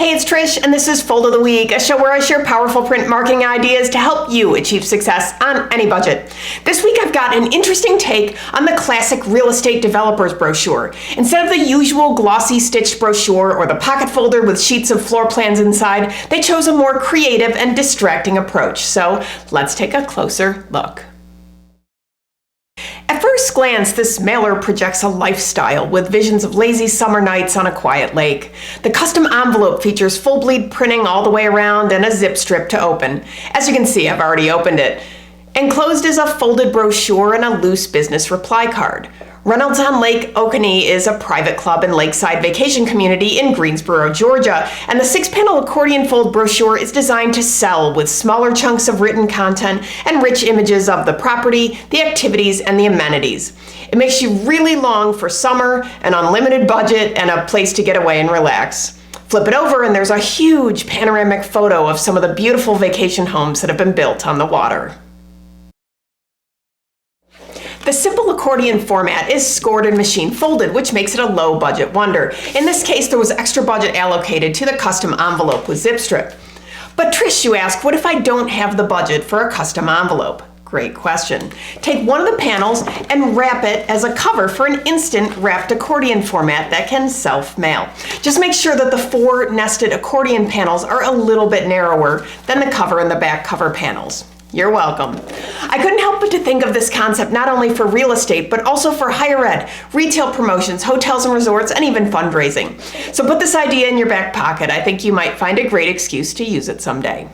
Hey, it's Trish, and this is Fold of the Week, a show where I share powerful print marketing ideas to help you achieve success on any budget. This week I've got an interesting take on the classic real estate developer's brochure. Instead of the usual glossy stitched brochure or the pocket folder with sheets of floor plans inside, they chose a more creative and distracting approach. So let's take a closer look. At first glance, this mailer projects a lifestyle with visions of lazy summer nights on a quiet lake. The custom envelope features full bleed printing all the way around and a zip strip to open. As you can see, I've already opened it. Enclosed is a folded brochure and a loose business reply card. Reynolds on Lake Oconee is a private club and lakeside vacation community in Greensboro, Georgia, and the 6-panel accordion fold brochure is designed to sell with smaller chunks of written content and rich images of the property, the activities, and the amenities. It makes you really long for summer, an unlimited budget, and a place to get away and relax. Flip it over and there's a huge panoramic photo of some of the beautiful vacation homes that have been built on the water. The simple accordion format is scored and machine folded, which makes it a low budget wonder. In this case, there was extra budget allocated to the custom envelope with zip strip. But Trish, you ask, what if I don't have the budget for a custom envelope? Great question. Take one of the panels and wrap it as a cover for an instant wrapped accordion format that can self-mail. Just make sure that the 4 nested accordion panels are a little bit narrower than the cover and the back cover panels. You're welcome. I couldn't help but to think of this concept not only for real estate, but also for higher ed, retail promotions, hotels and resorts, and even fundraising. So put this idea in your back pocket. I think you might find a great excuse to use it someday.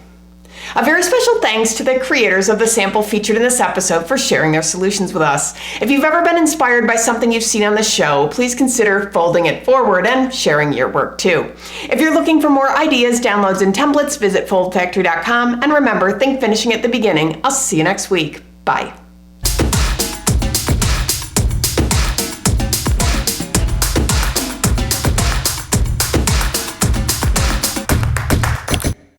A very special thanks to the creators of the sample featured in this episode for sharing their solutions with us. If you've ever been inspired by something you've seen on the show, please consider folding it forward and sharing your work too. If you're looking for more ideas, downloads, and templates, visit foldfactory.com. And remember, think finishing at the beginning. I'll see you next week. Bye.